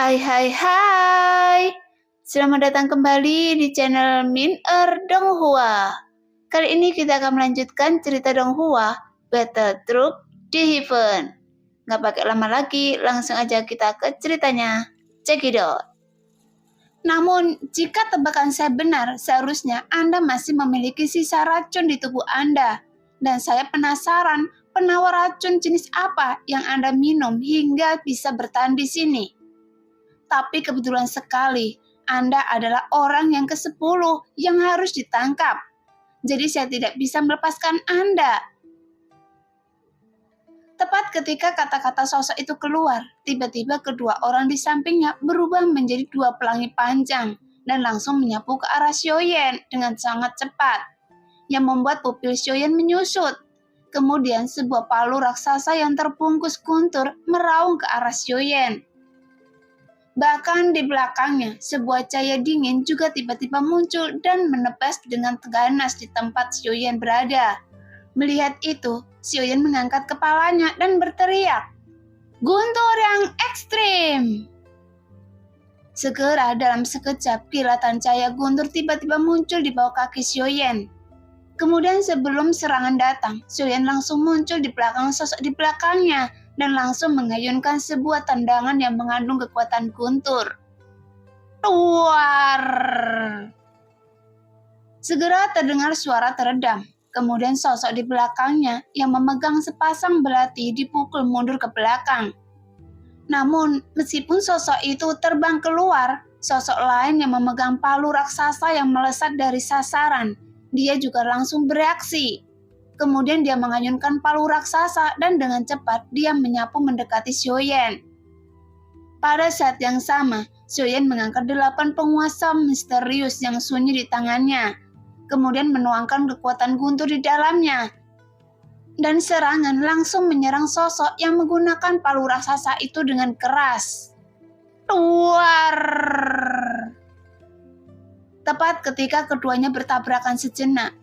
Hai. Selamat datang kembali di channel Min Donghua. Kali ini kita akan melanjutkan cerita Donghua, Battle Truck di Heaven. Nggak pakai lama lagi, langsung aja kita ke ceritanya. Check it out. Namun, jika tebakan saya benar, seharusnya Anda masih memiliki sisa racun di tubuh Anda. Dan saya penasaran, penawar racun jenis apa yang Anda minum hingga bisa bertahan di sini. Tapi kebetulan sekali, Anda adalah orang yang ke-10 yang harus ditangkap. Jadi saya tidak bisa melepaskan Anda. Tepat ketika kata-kata sosok itu keluar, tiba-tiba kedua orang di sampingnya berubah menjadi dua pelangi panjang dan langsung menyapu ke arah Xiaoyan dengan sangat cepat, yang membuat pupil Xiaoyan menyusut. Kemudian sebuah palu raksasa yang terbungkus guntur meraung ke arah Xiaoyan. Bahkan di belakangnya, sebuah cahaya dingin juga tiba-tiba muncul dan menebas dengan ganas di tempat Xiaoyan berada. Melihat itu, Xiaoyan mengangkat kepalanya dan berteriak, "Guntur yang ekstrim!" Segera dalam sekejap, kilatan cahaya guntur tiba-tiba muncul di bawah kaki Xiaoyan. Kemudian sebelum serangan datang, Xiaoyan langsung muncul di belakang sosok di belakangnya dan langsung mengayunkan sebuah tendangan yang mengandung kekuatan guntur. Tuar! Segera terdengar suara teredam. Kemudian sosok di belakangnya yang memegang sepasang belati dipukul mundur ke belakang. Namun, meskipun sosok itu terbang keluar, sosok lain yang memegang palu raksasa yang melesat dari sasaran, dia juga langsung bereaksi. Kemudian dia mengayunkan palu raksasa dan dengan cepat dia menyapu mendekati Xiaoyan. Pada saat yang sama, Xiaoyan mengangkat 8 penguasa misterius yang sunyi di tangannya. Kemudian menuangkan kekuatan guntur di dalamnya. Dan serangan langsung menyerang sosok yang menggunakan palu raksasa itu dengan keras. Tuar! Tepat ketika keduanya bertabrakan sejenak,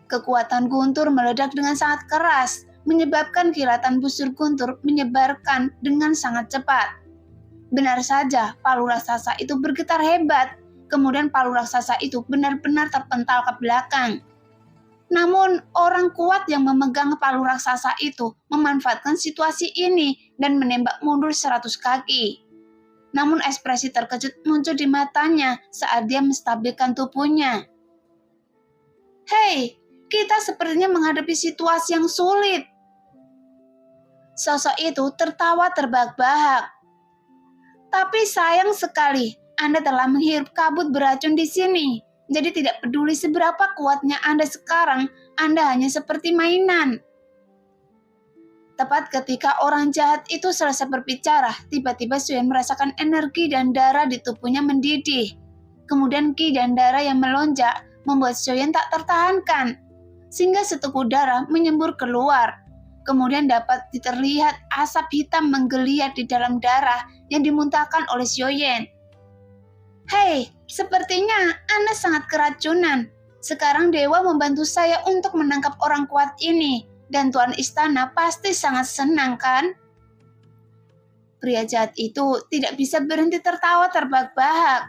kekuatan guntur meledak dengan sangat keras, menyebabkan kilatan busur guntur menyebarkan dengan sangat cepat. Benar saja, palu raksasa itu bergetar hebat, kemudian palu raksasa itu benar-benar terpental ke belakang. Namun, orang kuat yang memegang palu raksasa itu memanfaatkan situasi ini dan menembak mundur 100 kaki. Namun ekspresi terkejut muncul di matanya saat dia menstabilkan tubuhnya. "Hei, kita sepertinya menghadapi situasi yang sulit." Sosok itu tertawa terbahak-bahak. "Tapi sayang sekali, Anda telah menghirup kabut beracun di sini. Jadi tidak peduli seberapa kuatnya Anda sekarang, Anda hanya seperti mainan." Tepat ketika orang jahat itu selesai berbicara, tiba-tiba Xiaoyan merasakan energi dan darah di tubuhnya mendidih. Kemudian ki dan darah yang melonjak membuat Xiaoyan tak tertahankan, sehingga seteguk darah menyembur keluar. Kemudian dapat terlihat asap hitam menggeliat di dalam darah yang dimuntahkan oleh Xiaoyan. "Hei, sepertinya Anda sangat keracunan. Sekarang dewa membantu saya untuk menangkap orang kuat ini, dan Tuan Istana pasti sangat senang, kan?" Pria jahat itu tidak bisa berhenti tertawa terbahak-bahak.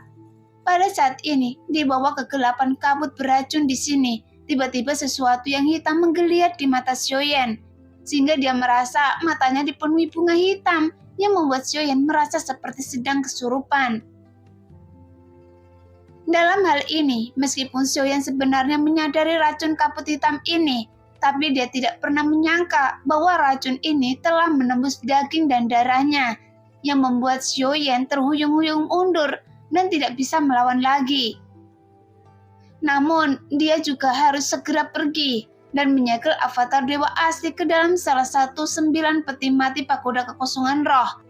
Pada saat ini, di bawah kegelapan kabut beracun di sini, tiba-tiba sesuatu yang hitam menggeliat di mata Xiaoyan, sehingga dia merasa matanya dipenuhi bunga hitam yang membuat Xiaoyan merasa seperti sedang kesurupan. Dalam hal ini, meskipun Xiaoyan sebenarnya menyadari racun kabut hitam ini, tapi dia tidak pernah menyangka bahwa racun ini telah menembus daging dan darahnya, yang membuat Xiaoyan terhuyung-huyung mundur dan tidak bisa melawan lagi. Namun, dia juga harus segera pergi dan menyegel avatar dewa asli ke dalam salah satu 9 peti mati pagoda kekosongan roh.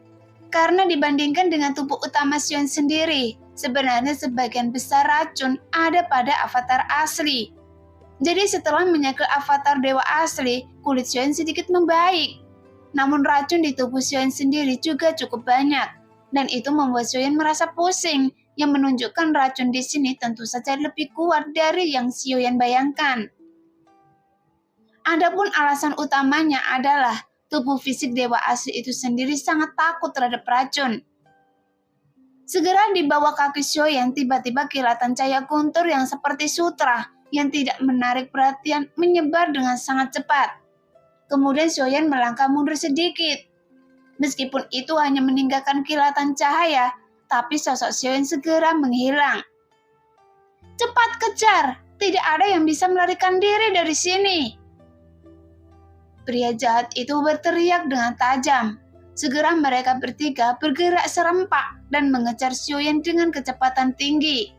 Karena dibandingkan dengan tubuh utama Xiaoyan sendiri, sebenarnya sebagian besar racun ada pada avatar asli. Jadi setelah menyegel avatar dewa asli, kulit Xiaoyan sedikit membaik. Namun racun di tubuh Xiaoyan sendiri juga cukup banyak. Dan itu membuat Xiaoyan merasa pusing, yang menunjukkan racun di sini tentu saja lebih kuat dari yang Xiaoyan bayangkan. Adapun alasan utamanya adalah tubuh fisik dewa asli itu sendiri sangat takut terhadap racun. Segera di bawah kaki Xiaoyan tiba-tiba kilatan cahaya guntur yang seperti sutra yang tidak menarik perhatian menyebar dengan sangat cepat. Kemudian Xiaoyan melangkah mundur sedikit. Meskipun itu hanya meninggalkan kilatan cahaya, tapi sosok Xiaoyan segera menghilang. Cepat kejar, tidak ada yang bisa melarikan diri dari sini. Pria jahat itu berteriak dengan tajam. Segera mereka bertiga bergerak serempak dan mengejar Xiaoyan dengan kecepatan tinggi.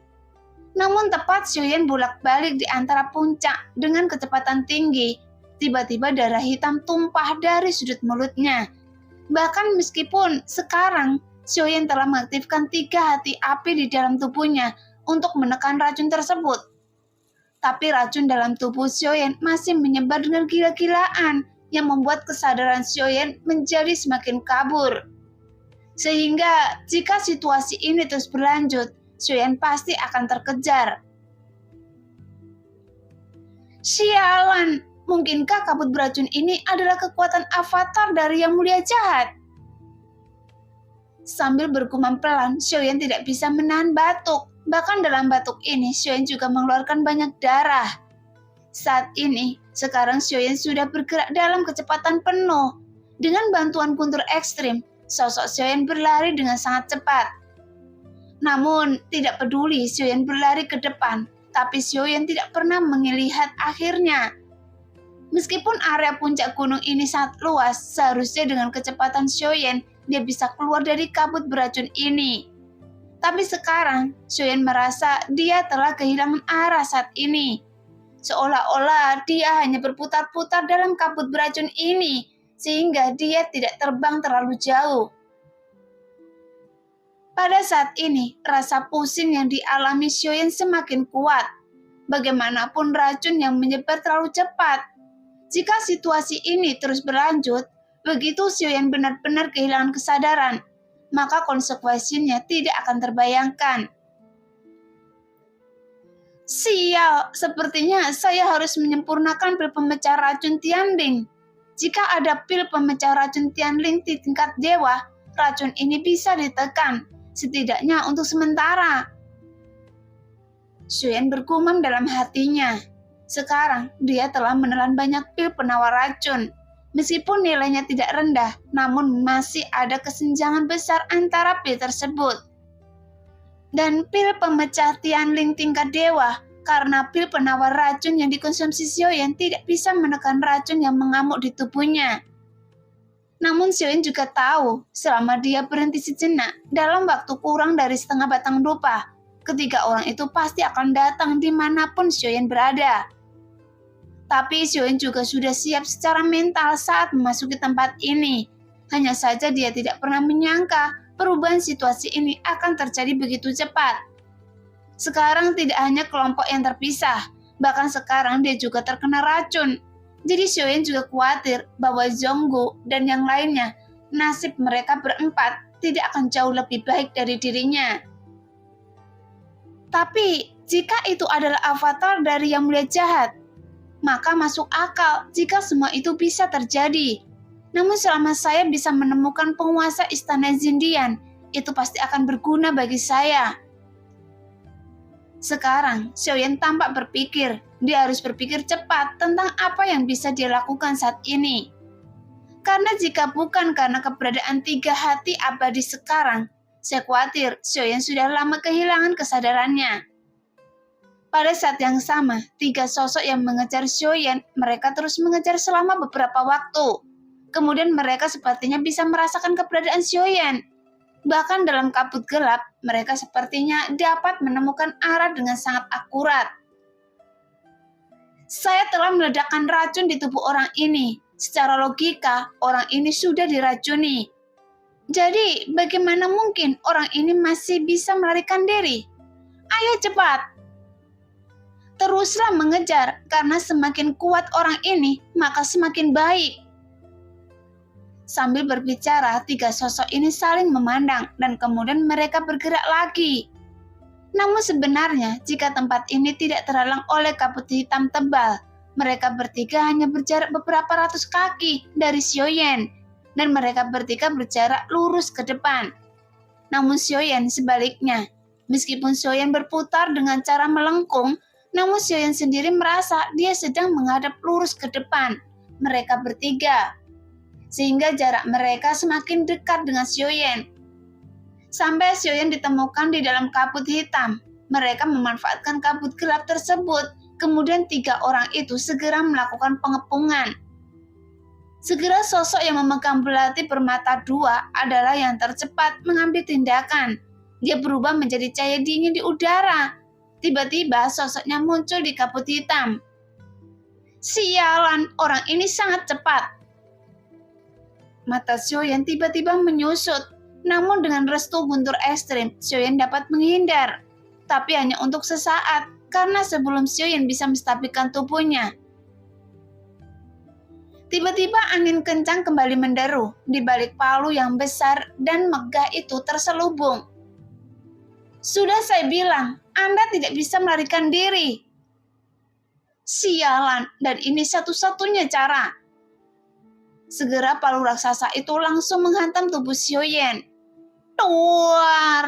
Namun tepat Xiaoyan bolak-balik di antara puncak dengan kecepatan tinggi, tiba-tiba darah hitam tumpah dari sudut mulutnya. Bahkan meskipun sekarang Xiaoyan telah mengaktifkan 3 hati api di dalam tubuhnya untuk menekan racun tersebut. Tapi racun dalam tubuh Xiaoyan masih menyebar dengan gila-gilaan yang membuat kesadaran Xiaoyan menjadi semakin kabur. Sehingga jika situasi ini terus berlanjut, Xiaoyan pasti akan terkejar. Sialan, mungkinkah kabut beracun ini adalah kekuatan avatar dari Yang Mulia Jahat? Sambil bergumam pelan, Xiaoyan tidak bisa menahan batuk. Bahkan dalam batuk ini, Xiaoyan juga mengeluarkan banyak darah. Saat ini, sekarang Xiaoyan sudah bergerak dalam kecepatan penuh. Dengan bantuan guntur ekstrim, sosok Xiaoyan berlari dengan sangat cepat. Namun, tidak peduli Xiaoyan berlari ke depan, tapi Xiaoyan tidak pernah melihat akhirnya. Meskipun area puncak gunung ini sangat luas, seharusnya dengan kecepatan Xiaoyan, dia bisa keluar dari kabut beracun ini. Tapi sekarang, Xiaoyan merasa dia telah kehilangan arah saat ini. Seolah-olah dia hanya berputar-putar dalam kabut beracun ini, sehingga dia tidak terbang terlalu jauh. Pada saat ini, rasa pusing yang dialami Xiaoyan semakin kuat. Bagaimanapun racun yang menyebar terlalu cepat. Jika situasi ini terus berlanjut, begitu Xiaoyan benar-benar kehilangan kesadaran, maka konsekuensinya tidak akan terbayangkan. Sial, sepertinya saya harus menyempurnakan pil pemecah racun Tianling. Jika ada pil pemecah racun Tianling di tingkat dewa, racun ini bisa ditekan, setidaknya untuk sementara. Xiaoyan bergumam dalam hatinya. Sekarang, dia telah menelan banyak pil penawar racun. Meskipun nilainya tidak rendah, namun masih ada kesenjangan besar antara pil tersebut. Dan pil pemecah Tianling tingkat dewa, karena pil penawar racun yang dikonsumsi Xiaoyan tidak bisa menekan racun yang mengamuk di tubuhnya. Namun Xiaoyan juga tahu, selama dia berhenti sejenak, dalam waktu kurang dari setengah batang dupa, ketiga orang itu pasti akan datang dimanapun Xiaoyan berada. Tapi Xiaoyan juga sudah siap secara mental saat memasuki tempat ini. Hanya saja dia tidak pernah menyangka perubahan situasi ini akan terjadi begitu cepat. Sekarang tidak hanya kelompok yang terpisah, bahkan sekarang dia juga terkena racun. Jadi Xiaoyan juga khawatir bahwa Zhonggu dan yang lainnya, nasib mereka berempat tidak akan jauh lebih baik dari dirinya. Tapi jika itu adalah avatar dari Yang Mulia Jahat, maka masuk akal jika semua itu bisa terjadi. Namun selama saya bisa menemukan penguasa istana Zindian, itu pasti akan berguna bagi saya. Sekarang, Xiaoyan tampak berpikir. Dia harus berpikir cepat tentang apa yang bisa dia lakukan saat ini. Karena jika bukan karena keberadaan 3 hati abadi sekarang, saya khawatir Xiaoyan sudah lama kehilangan kesadarannya. Pada saat yang sama, 3 sosok yang mengejar Xiaoyan, mereka terus mengejar selama beberapa waktu. Kemudian mereka sepertinya bisa merasakan keberadaan Xiaoyan. Bahkan dalam kabut gelap, mereka sepertinya dapat menemukan arah dengan sangat akurat. Saya telah meledakkan racun di tubuh orang ini. Secara logika, orang ini sudah diracuni. Jadi, bagaimana mungkin orang ini masih bisa melarikan diri? Ayo cepat! Teruslah mengejar, karena semakin kuat orang ini, maka semakin baik. Sambil berbicara, 3 sosok ini saling memandang dan kemudian mereka bergerak lagi. Namun sebenarnya, jika tempat ini tidak terhalang oleh kabut hitam tebal, mereka bertiga hanya berjarak beberapa ratus kaki dari Xiaoyan, dan mereka bertiga berjarak lurus ke depan. namun Xiaoyan sebaliknya. Meskipun Xiaoyan berputar dengan cara melengkung, namun Xiaoyan sendiri merasa dia sedang menghadap lurus ke depan. Mereka bertiga, sehingga jarak mereka semakin dekat dengan Xiaoyan. Sampai Xiaoyan ditemukan di dalam kabut hitam. Mereka memanfaatkan kabut gelap tersebut. Kemudian 3 orang itu segera melakukan pengepungan. Segera sosok yang memegang belati bermata 2 adalah yang tercepat mengambil tindakan. Dia berubah menjadi cahaya dingin di udara. Tiba-tiba sosoknya muncul di kabut hitam. Sialan, orang ini sangat cepat. Mata Xiaoyan tiba-tiba menyusut. Namun dengan restu guntur ekstrim, Xiaoyan dapat menghindar. Tapi hanya untuk sesaat, karena sebelum Xiaoyan bisa menstabilkan tubuhnya. Tiba-tiba angin kencang kembali menderu. Di balik palu yang besar dan megah itu terselubung. Sudah saya bilang, Anda tidak bisa melarikan diri. Sialan, dan ini satu-satunya cara. Segera palu raksasa itu langsung menghantam tubuh Xiaoyan. Tuar!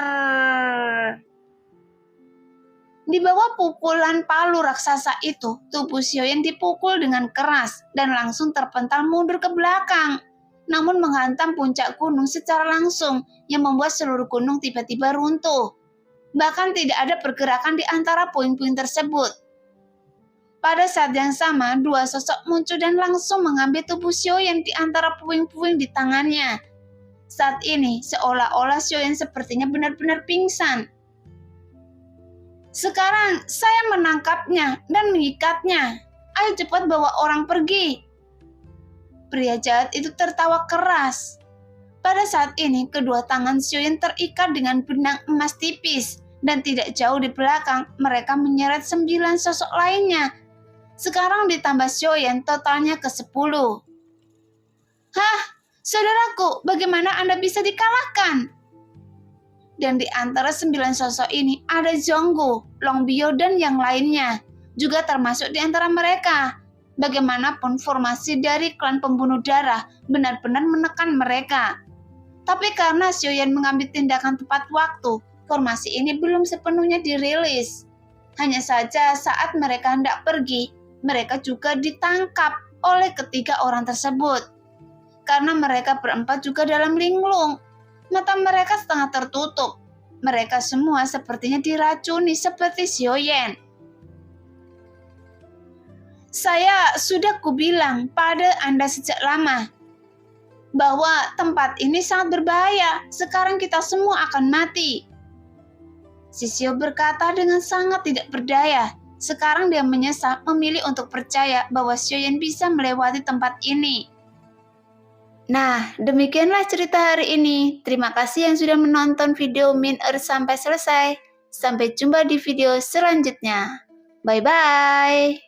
Di bawah pukulan palu raksasa itu, tubuh Xiaoyan dipukul dengan keras dan langsung terpental mundur ke belakang. Namun menghantam puncak gunung secara langsung yang membuat seluruh gunung tiba-tiba runtuh. Bahkan tidak ada pergerakan di antara puing-puing tersebut. Pada saat yang sama, 2 sosok muncul dan langsung mengambil tubuh Xiaoyan di antara puing-puing di tangannya. Saat ini, seolah-olah Xiaoyan sepertinya benar-benar pingsan. Sekarang saya menangkapnya dan mengikatnya. Ayo cepat bawa orang pergi. Pria jahat itu tertawa keras. Pada saat ini, kedua tangan Xiaoyan terikat dengan benang emas tipis. Dan tidak jauh di belakang, mereka menyeret 9 sosok lainnya. Sekarang ditambah Xiaoyan, totalnya ke 10. Hah, saudaraku, bagaimana Anda bisa dikalahkan? Dan di antara 9 sosok ini ada Zhonggu, Long Biao, dan yang lainnya. Juga termasuk di antara mereka. Bagaimanapun formasi dari klan pembunuh darah benar-benar menekan mereka. Tapi karena Xiaoyan mengambil tindakan tepat waktu, formasi ini belum sepenuhnya dirilis. Hanya saja saat mereka hendak pergi, mereka juga ditangkap oleh ketiga orang tersebut. Karena mereka berempat juga dalam linglung. Mata mereka setengah tertutup. Mereka semua sepertinya diracuni seperti Xiaoyan. Saya sudah kubilang pada Anda sejak lama bahwa tempat ini sangat berbahaya. Sekarang kita semua akan mati. Sisio berkata dengan sangat tidak berdaya. Sekarang dia menyesal memilih untuk percaya bahwa Xiaoyan bisa melewati tempat ini. Nah, demikianlah cerita hari ini. Terima kasih yang sudah menonton video Min Earth sampai selesai. Sampai jumpa di video selanjutnya. Bye-bye.